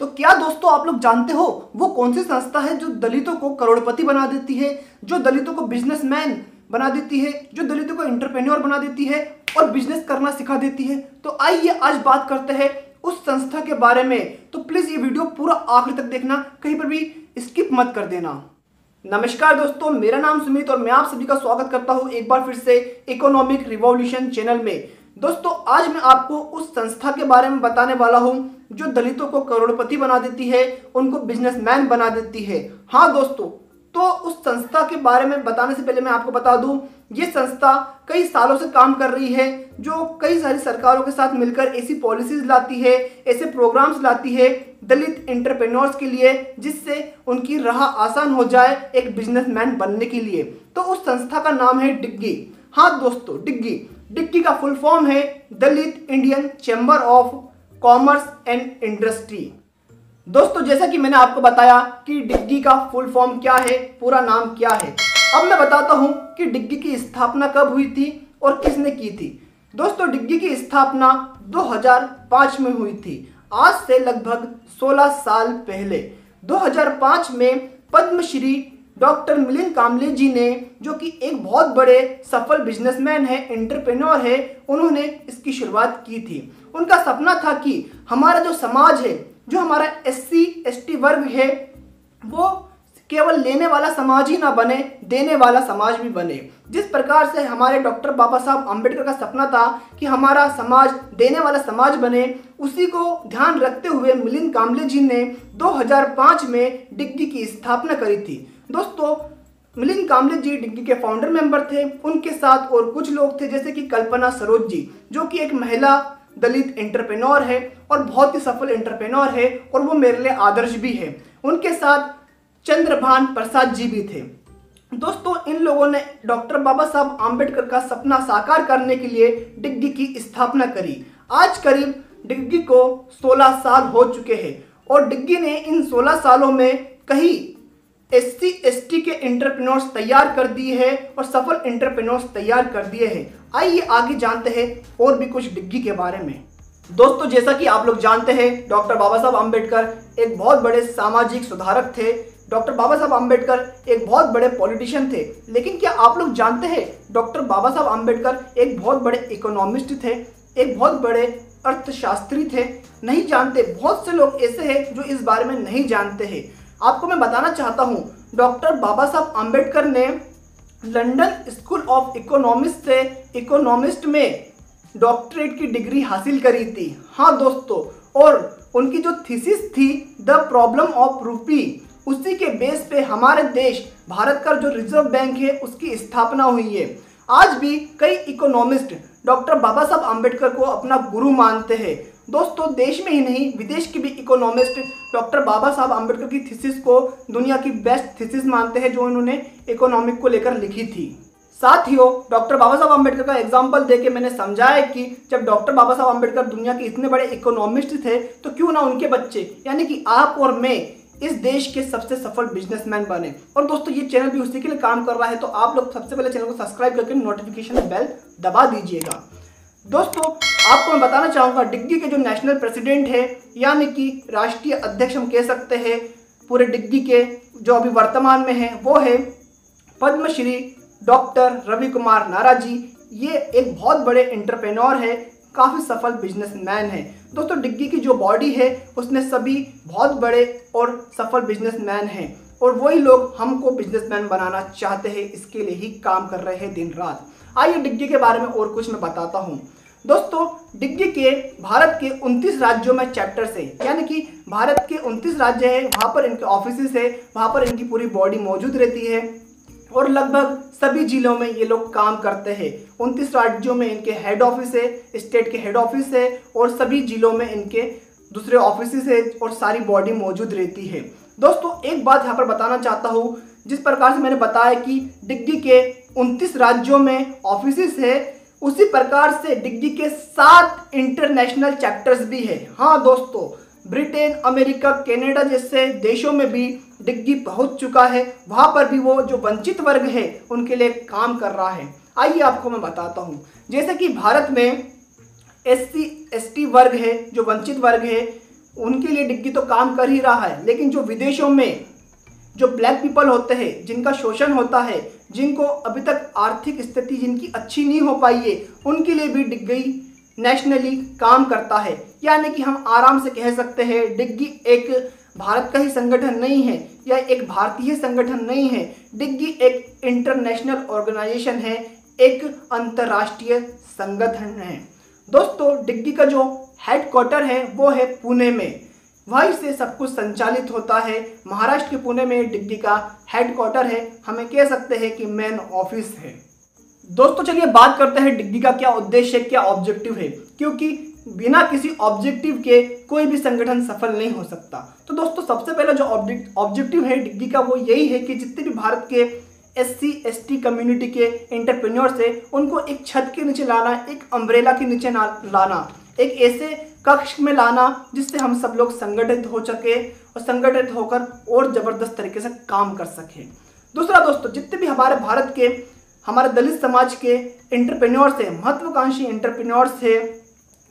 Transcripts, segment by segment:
तो क्या दोस्तों आप लोग जानते हो वो कौन सी संस्था है जो दलितों को करोड़पति बना देती है, जो दलितों को बिजनेसमैन बना देती है, जो दलितों को एंटरप्रेन्योर बना देती है और बिजनेस करना सिखा देती है। तो आइए आज बात करते हैं उस संस्था के बारे में। तो प्लीज ये वीडियो पूरा आखिर तक देखना, कहीं पर भी स्किप मत कर देना। नमस्कार दोस्तों, मेरा नाम सुमित और मैं आप सभी का स्वागत करता हूं एक बार फिर से इकोनॉमिक रिवॉल्यूशन चैनल में। दोस्तों आज मैं आपको उस संस्था के बारे में बताने वाला हूं जो दलितों को करोड़पति बना देती है, उनको बिजनेसमैन बना देती है। हाँ दोस्तों, तो उस संस्था के बारे में बताने से पहले मैं आपको बता दूं, ये संस्था कई सालों से काम कर रही है, जो कई सारी सरकारों के साथ मिलकर ऐसी पॉलिसीज लाती है, ऐसे प्रोग्राम्स लाती है दलित एंटरप्रेन्योर्स के लिए, जिससे उनकी राह आसान हो जाए एक बिजनेसमैन बनने के लिए। तो उस संस्था का नाम है डिग्गी। हाँ दोस्तों, डिग्गी का फुल फॉर्म है Dalit Indian chamber of commerce and industry. दोस्तों जैसा कि मैंने आपको बताया कि डिग्गी का फुल फॉर्म क्या है, पूरा नाम क्या है, अब मैं बताता हूं कि डिग्गी की स्थापना कब हुई थी और किसने की थी। दोस्तों डिग्गी की स्थापना 2005 में हुई थी, आज से लगभग 16 साल पहले। 2005 में पद्मश्री डॉक्टर मिलिंद कांबले जी ने, जो कि एक बहुत बड़े सफल बिजनेसमैन है, एंटरप्रेन्योर है, उन्होंने इसकी शुरुआत की थी। उनका सपना था कि हमारा जो समाज है, जो हमारा SC ST वर्ग है, वो केवल लेने वाला समाज ही ना बने, देने वाला समाज भी बने। जिस प्रकार से हमारे डॉक्टर बाबा साहब अम्बेडकर का सपना था कि हमारा समाज देने वाला समाज बने, उसी को ध्यान रखते हुए मिलिंद कांबले जी ने 2005 में डिग्गी की स्थापना करी थी। दोस्तों मिलिंद कांबले जी डिग्गी के फाउंडर मेंबर थे, उनके साथ और कुछ लोग थे जैसे कि कल्पना सरोज जी, जो कि एक महिला दलित एंटरप्रेन्योर है और बहुत ही सफल एंटरप्रेन्योर है और वो मेरे लिए आदर्श भी है। उनके साथ चंद्रभान प्रसाद जी भी थे। दोस्तों इन लोगों ने डॉक्टर बाबा साहब आम्बेडकर का सपना साकार करने के लिए डिग्गी की स्थापना करी। आज करीब डिग्गी को 16 साल हो चुके हैं और डिग्गी ने इन 16 सालों में कई SC ST के एंटरप्रेन्योर्स तैयार कर दिए हैं और सफल एंटरप्रेन्योर्स तैयार कर दिए हैं। आइए आगे जानते हैं और भी कुछ डिग्गी के बारे में। दोस्तों जैसा कि आप लोग जानते हैं, डॉक्टर बाबा साहब आम्बेडकर एक बहुत बड़े सामाजिक सुधारक थे। डॉक्टर बाबा साहब आम्बेडकर एक बहुत बड़े पॉलिटिशियन थे, लेकिन क्या आप लोग जानते हैं डॉक्टर बाबा साहब आम्बेडकर एक बहुत बड़े इकोनॉमिस्ट थे, एक बहुत बड़े अर्थशास्त्री थे? नहीं जानते। बहुत से लोग ऐसे हैं जो इस बारे में नहीं जानते हैं। आपको मैं बताना चाहता हूं, डॉक्टर बाबा साहब आम्बेडकर ने लंदन स्कूल ऑफ इकोनॉमिक्स से इकोनॉमिस्ट में डॉक्टरेट की डिग्री हासिल करी थी। हाँ दोस्तों, और उनकी जो थीसिस थी द प्रॉब्लम ऑफ रूपी, उसी के बेस पे हमारे देश भारत का जो रिजर्व बैंक है उसकी स्थापना हुई है। आज भी कई इकोनॉमिस्ट डॉक्टर बाबा साहब आम्बेडकर को अपना गुरु मानते हैं। दोस्तों देश में ही नहीं, विदेश के भी इकोनॉमिस्ट डॉक्टर बाबा साहब आम्बेडकर की थीसिस को दुनिया की बेस्ट थीसिस मानते हैं जो उन्होंने इकोनॉमिक को लेकर लिखी थी। साथियों डॉक्टर बाबा साहब आम्बेडकर का एग्जाम्पल देके मैंने समझाया कि जब डॉक्टर बाबा साहब आम्बेडकर दुनिया के इतने बड़े इकोनॉमिस्ट थे, तो क्यों ना उनके बच्चे यानी कि आप और मैं इस देश के सबसे सफल बिजनेसमैन बने। और दोस्तों ये चैनल भी उसी के लिए काम कर रहा है, तो आप लोग सबसे पहले चैनल को सब्सक्राइब करके नोटिफिकेशन बेल दबा दीजिएगा। दोस्तों आपको मैं बताना चाहूँगा, डिग्गी के जो नेशनल प्रेसिडेंट है यानी कि राष्ट्रीय अध्यक्ष हम कह सकते हैं पूरे डिग्गी के, जो अभी वर्तमान में है, वो है पद्मश्री डॉक्टर रवि कुमार नारा जी। ये एक बहुत बड़े एंटरप्रेन्योर है, काफ़ी सफल बिजनेसमैन है। दोस्तों डिग्गी की जो बॉडी है उसमें सभी बहुत बड़े और सफल बिजनेसमैन हैं और वही लोग हमको बिजनेसमैन बनाना चाहते हैं, इसके लिए ही काम कर रहे हैं दिन रात। आइए डिग्गी के बारे में और कुछ मैं बताता हूँ। दोस्तों डिग्गी के भारत के 29 राज्यों में चैप्टर्स है, यानी कि भारत के 29 राज्य हैं, वहाँ पर इनके ऑफिसेस है, वहाँ पर इनकी पूरी बॉडी मौजूद रहती है और लगभग सभी जिलों में ये लोग काम करते हैं। 29 राज्यों में इनके हेड ऑफिस है, स्टेट के हेड ऑफिस है और सभी जिलों में इनके दूसरे ऑफिस है और सारी बॉडी मौजूद रहती है। दोस्तों एक बात यहाँ पर बताना चाहता हूँ, जिस प्रकार से मैंने बताया कि डिग्गी के 29 राज्यों में ऑफिस है, उसी प्रकार से डिग्गी के 7 इंटरनेशनल चैप्टर्स भी है। हाँ दोस्तों, ब्रिटेन, अमेरिका, कनाडा जैसे देशों में भी डिग्गी पहुंच चुका है, वहां पर भी वो जो वंचित वर्ग है उनके लिए काम कर रहा है। आइए आपको मैं बताता हूं, जैसे कि भारत में SC ST वर्ग है, जो वंचित वर्ग है, उनके लिए डिग्गी तो काम कर ही रहा है, लेकिन जो विदेशों में जो ब्लैक पीपल होते हैं, जिनका शोषण होता है, जिनको अभी तक आर्थिक स्थिति जिनकी अच्छी नहीं हो पाई है, उनके लिए भी डिग्गी नेशनली काम करता है। यानी कि हम आराम से कह सकते हैं डिग्गी एक भारत का ही संगठन नहीं है या एक भारतीय संगठन नहीं है। डिग्गी एक इंटरनेशनल ऑर्गेनाइजेशन है, एक अंतर्राष्ट्रीय संगठन है। दोस्तों, डिग्गी का जो हेडक्वार्टर है वो है पुणे में, वहीं से सब कुछ संचालित होता है। महाराष्ट्र के पुणे में डिग्गी का हेडक्वार्टर है, हमें कह सकते हैं कि मेन ऑफिस है। दोस्तों, चलिए बात करते हैं डिग्गी का क्या उद्देश्य है, क्या ऑब्जेक्टिव है, क्योंकि बिना किसी ऑब्जेक्टिव के कोई भी संगठन सफल नहीं हो सकता। तो दोस्तों, सबसे पहला जो ऑब्जेक्टिव है डिग्गी का वो यही है कि जितने भी भारत के SC/ST कम्युनिटी के एंटरप्रेन्योर्स है, उनको एक छत के नीचे लाना, एक अम्ब्रेला के नीचे लाना, एक ऐसे कक्ष में लाना जिससे हम सब लोग संगठित हो सके और संगठित होकर और ज़बरदस्त तरीके से काम कर सके। दूसरा दोस्तों, जितने भी हमारे भारत के हमारे दलित समाज के एंटरप्रेन्योर्स है, महत्वाकांक्षी एंटरप्रेन्योर्स है,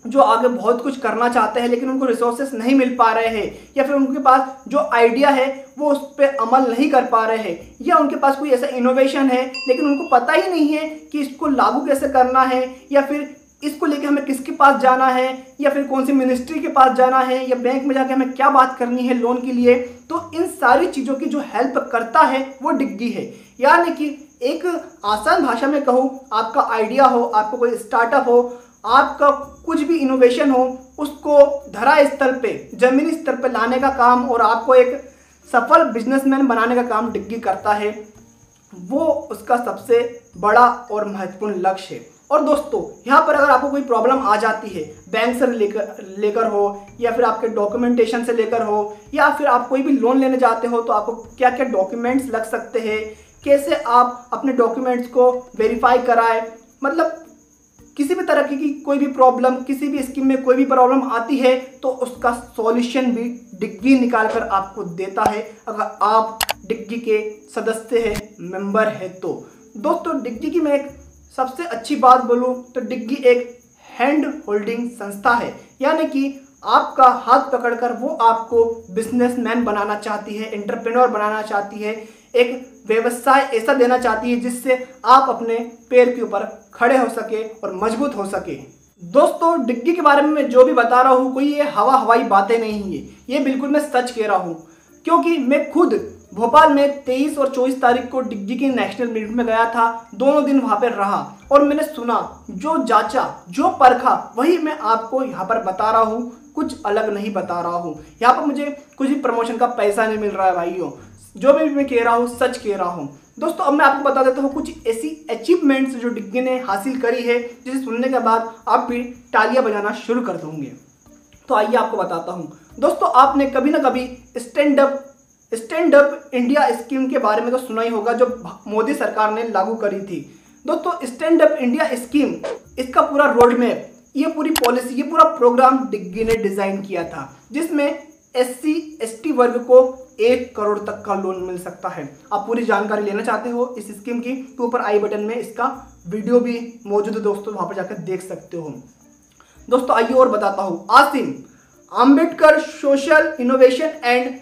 जो आगे बहुत कुछ करना चाहते हैं लेकिन उनको रिसोर्सेस नहीं मिल पा रहे हैं, या फिर उनके पास जो आइडिया है वो उस पर अमल नहीं कर पा रहे हैं, या उनके पास कोई ऐसा इनोवेशन है लेकिन उनको पता ही नहीं है कि इसको लागू कैसे करना है, या फिर इसको लेके हमें किसके पास जाना है, या फिर कौन सी मिनिस्ट्री के पास जाना है, या बैंक में जाके हमें क्या बात करनी है लोन के लिए। तो इन सारी चीज़ों की जो हेल्प करता है वो डिग्गी है। यानी कि एक आसान भाषा में कहूँ, आपका आइडिया हो, आपको कोई स्टार्टअप हो, आपका कुछ भी इनोवेशन हो, उसको धरा स्तर पे, जमीनी स्तर पे लाने का काम और आपको एक सफल बिजनेसमैन बनाने का काम डिग्गी करता है। वो उसका सबसे बड़ा और महत्वपूर्ण लक्ष्य है। और दोस्तों, यहाँ पर अगर आपको कोई प्रॉब्लम आ जाती है, बैंक से लेकर हो, या फिर आपके डॉक्यूमेंटेशन से लेकर हो, या फिर आप कोई भी लोन लेने जाते हो तो आपको क्या क्या डॉक्यूमेंट्स लग सकते हैं, कैसे आप अपने डॉक्यूमेंट्स को वेरीफाई कराएं, मतलब किसी भी तरह की कोई भी प्रॉब्लम, किसी भी स्कीम में कोई भी प्रॉब्लम आती है तो उसका सॉल्यूशन भी डिग्गी निकाल कर आपको देता है, अगर आप डिग्गी के सदस्य हैं, मेंबर है तो। दोस्तों, डिग्गी की मैं एक सबसे अच्छी बात बोलूं तो डिग्गी एक हैंड होल्डिंग संस्था है। यानी कि आपका हाथ पकड़कर वो आपको बिजनेसमैन बनाना चाहती है, एंटरप्रेन्योर बनाना चाहती है, एक व्यवसाय ऐसा देना चाहती है जिससे आप अपने पैर के ऊपर खड़े हो सके और मजबूत हो सके। दोस्तों, डिग्गी के बारे में मैं जो भी बता रहा हूँ कोई ये हवाई बातें नहीं है, ये बिल्कुल मैं सच कह रहा हूँ, क्योंकि मैं खुद भोपाल में 23 और 24 तारीख को डिग्गी की नेशनल मीटिंग में गया था। दोनों दिन वहाँ पर रहा और मैंने सुना, जो जांचा, जो परखा, वही मैं आपको यहाँ पर बता रहा हूँ, कुछ अलग नहीं बता रहा हूँ। यहाँ पर मुझे कुछ भी प्रमोशन का पैसा नहीं मिल रहा है भाइयों, जो भी मैं कह रहा हूँ सच कह रहा हूँ। दोस्तों, अब मैं आपको बता देता हूँ कुछ ऐसी अचीवमेंट्स जो डिग्गी ने हासिल करी है, जिसे सुनने के बाद आप भी तालियां बजाना शुरू कर दोगे। तो आइए आपको बताता हूँ। दोस्तों, आपने कभी ना कभी स्टैंड अप इंडिया स्कीम के बारे में तो सुना ही होगा, जो मोदी सरकार ने लागू करी थी। दोस्तों, स्टैंड अप इंडिया स्कीम, इसका पूरा रोड मैप, ये पूरी पॉलिसी, ये पूरा प्रोग्राम डिग्गी ने डिजाइन किया था, जिसमें SC/ST वर्ग को 1 करोड़ तक का लोन मिल सकता है। आप पूरी जानकारी लेना चाहते हो इस स्कीम की तो ऊपर आई बटन में इसका वीडियो भी मौजूद है दोस्तों, वहां पर जाकर देख सकते हो। दोस्तों, आइए और बताता हूँ। Asim Ambedkar social innovation and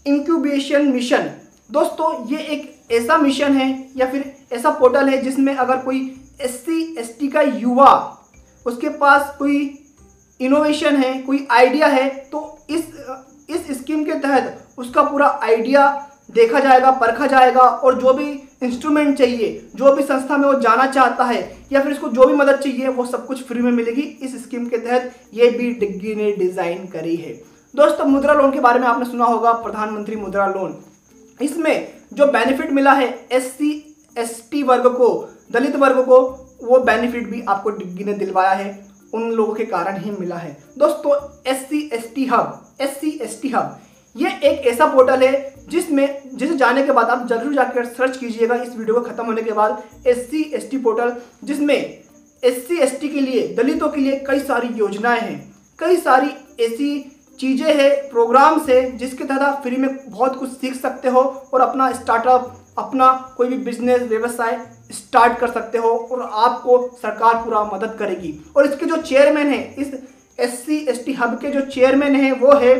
incubation mission. दोस्तों, ये एक ऐसा मिशन है या फिर ऐसा पोर्टल है जिसमें अगर कोई SC/ST का युवा, उसके पास कोई इनोवेशन है, कोई आइडिया है, तो इस स्कीम के तहत उसका पूरा आइडिया देखा जाएगा, परखा जाएगा, और जो भी इंस्ट्रूमेंट चाहिए, जो भी संस्था में वो जाना चाहता है, या फिर इसको जो भी मदद चाहिए, वो सब कुछ फ्री में मिलेगी। इस स्कीम के तहत ये भी डिग्गी ने डिजाइन करी है। दोस्तों, मुद्रा लोन के बारे में आपने सुना होगा, प्रधानमंत्री मुद्रा लोन। इसमें जो बेनिफिट मिला है SC/ST वर्ग को, दलित वर्ग को, वो बेनिफिट भी आपको डिग्गी ने दिलवाया है, उन लोगों के कारण ही मिला है। दोस्तों, SC/ST हब ये एक ऐसा पोर्टल है जिसे जाने के बाद आप जरूर जाकर सर्च कीजिएगा इस वीडियो को खत्म होने के बाद, SC/ST पोर्टल, जिसमें SC/ST के लिए, दलितों के लिए कई सारी योजनाएं हैं, कई सारी ऐसी चीज़ें हैं, प्रोग्राम्स है, जिसके तहत आप फ्री में बहुत कुछ सीख सकते हो और अपना स्टार्टअप, अपना कोई भी बिजनेस, व्यवसाय स्टार्ट कर सकते हो, और आपको सरकार पूरा मदद करेगी। और इसके जो चेयरमैन है, इस SC/ST हब के जो चेयरमैन हैं वो है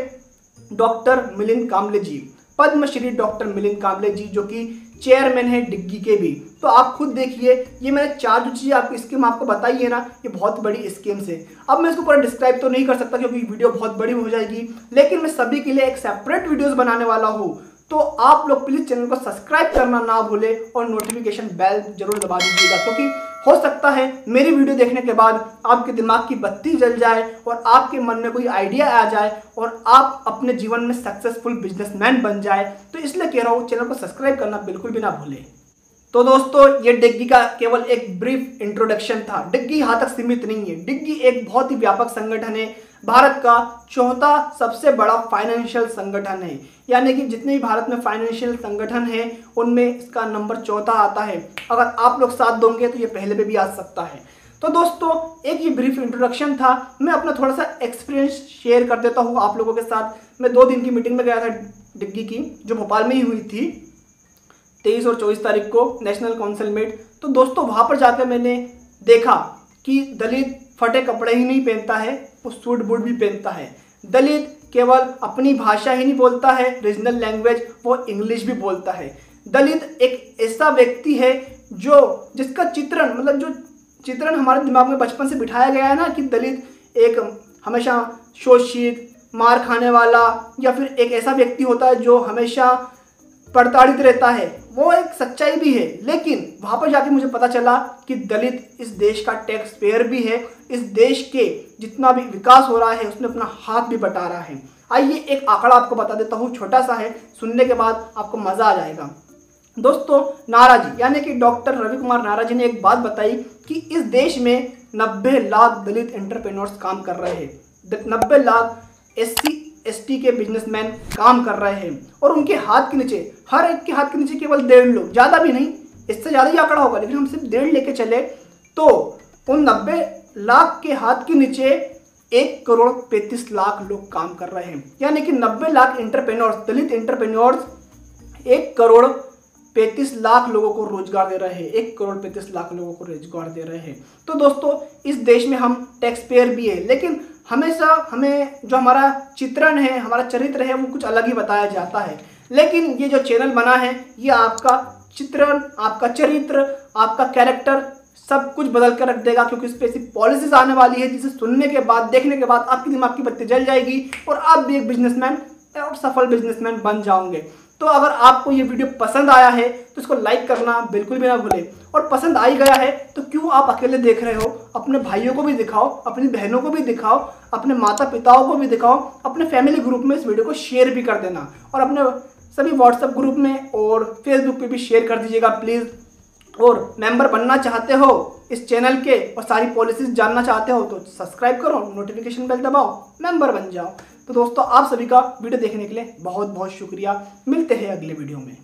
डॉक्टर मिलिंद कांबले जी, पद्मश्री डॉक्टर मिलिंद कांबले जी, जो कि चेयरमैन है डिग्गी के भी। तो आप खुद देखिए, ये मैंने 4 जो चीज़ें आपको स्कीम आपको बताई है ना, ये बहुत बड़ी स्कीम्स है। अब मैं इसको पूरा डिस्क्राइब तो नहीं कर सकता क्योंकि वीडियो बहुत बड़ी हो जाएगी, लेकिन मैं सभी के लिए एक सेपरेट वीडियोस बनाने वाला हूँ। तो आप लोग प्लीज़ चैनल को सब्सक्राइब करना ना भूलें और नोटिफिकेशन बेल जरूर दबा दीजिएगा, क्योंकि हो सकता है मेरी वीडियो देखने के बाद आपके दिमाग की बत्ती जल जाए और आपके मन में कोई आइडिया आ जाए और आप अपने जीवन में सक्सेसफुल बिजनेसमैन बन जाए। तो इसलिए कह रहा हूँ, चैनल को सब्सक्राइब करना बिल्कुल भी ना भूलें। तो दोस्तों, ये डिग्गी का केवल एक ब्रीफ इंट्रोडक्शन था। डिग्गी यहाँ तक सीमित नहीं है। डिग्गी एक बहुत ही व्यापक संगठन है, भारत का 4था सबसे बड़ा फाइनेंशियल संगठन है। यानी कि जितने भी भारत में फाइनेंशियल संगठन है उनमें इसका नंबर 4था आता है। अगर आप लोग साथ दोगे तो ये पहले पे भी आ सकता है। तो दोस्तों, एक ये ब्रीफ इंट्रोडक्शन था। मैं अपना थोड़ा सा एक्सपीरियंस शेयर कर देता हूँ आप लोगों के साथ। मैं 2 दिन की मीटिंग में गया था डिग्गी की, जो भोपाल में ही हुई थी 23 और 24 तारीख को, नेशनल काउंसिल मीट। तो दोस्तों, वहाँ पर जाकर मैंने देखा कि दलित फटे कपड़े ही नहीं पहनता है, वो सूट बूट भी पहनता है। दलित केवल अपनी भाषा ही नहीं बोलता है, रीजनल लैंग्वेज, वो इंग्लिश भी बोलता है। दलित एक ऐसा व्यक्ति है जिसका चित्रण, मतलब जो चित्रण हमारे दिमाग में बचपन से बिठाया गया है ना, कि दलित एक हमेशा शोषित, मार खाने वाला, या फिर एक ऐसा व्यक्ति होता है जो हमेशा प्रताड़ित रहता है, वो एक सच्चाई भी है। लेकिन वहाँ पर जाके मुझे पता चला कि दलित इस देश का टैक्स पेयर भी है। इस देश के जितना भी विकास हो रहा है उसमें अपना हाथ भी बटा रहा है। आइए एक आंकड़ा आपको बता देता हूँ, छोटा सा है, सुनने के बाद आपको मज़ा आ जाएगा। दोस्तों, नाराजी यानी कि डॉक्टर रवि कुमार नाराजी ने एक बात बताई कि इस देश में 90 लाख दलित एंटरप्रेन्योर्स काम कर रहे हैं। 90 लाख SC/ST के बिजनेसमैन काम कर रहे हैं और उनके हाथ के नीचे, हर एक के हाथ के नीचे केवल 1.5 लोग, ज़्यादा भी नहीं, इससे ज़्यादा ही आंकड़ा होगा, लेकिन हम सिर्फ 1.5 लेके चले तो उन 90 लाख के हाथ के नीचे 1 करोड़ 35 लाख लोग काम कर रहे हैं। यानी कि 90 लाख एंटरप्रेन्योर्स, दलित एंटरप्रेन्योर्स 1 करोड़ 35 लाख लोगों को रोजगार दे रहे हैं। 1 करोड़ 35 लाख लोगों को रोजगार दे रहे हैं। तो दोस्तों, इस देश में हम टैक्स पेयर भी है, लेकिन हमेशा हमें जो हमारा चित्रण है, हमारा चरित्र है, वो कुछ अलग ही बताया जाता है। लेकिन ये जो चैनल बना है, ये आपका चित्रण, आपका चरित्र, आपका कैरेक्टर सब कुछ बदल कर रख देगा, क्योंकि इस पर ऐसी पॉलिसीज आने वाली है जिसे सुनने के बाद, देखने के बाद आपकी दिमाग की बत्ती जल जाएगी और आप भी एक बिजनेसमैन और सफल बिजनेसमैन बन जाओगे। तो अगर आपको ये वीडियो पसंद आया है तो इसको लाइक करना बिल्कुल भी ना भूलें, और पसंद आई गया है तो क्यों आप अकेले देख रहे हो, अपने भाइयों को भी दिखाओ, अपनी बहनों को भी दिखाओ, अपने माता पिताओं को भी दिखाओ, अपने फैमिली ग्रुप में इस वीडियो को शेयर भी कर देना, और अपने सभी व्हाट्सएप ग्रुप में और फेसबुक पे भी शेयर कर दीजिएगा प्लीज़। और मेंबर बनना चाहते हो इस चैनल के और सारी पॉलिसीज जानना चाहते हो तो सब्सक्राइब करो, नोटिफिकेशन बेल दबाओ, मेंबर बन जाओ। तो दोस्तों, आप सभी का वीडियो देखने के लिए बहुत बहुत शुक्रिया। मिलते हैं अगले वीडियो में।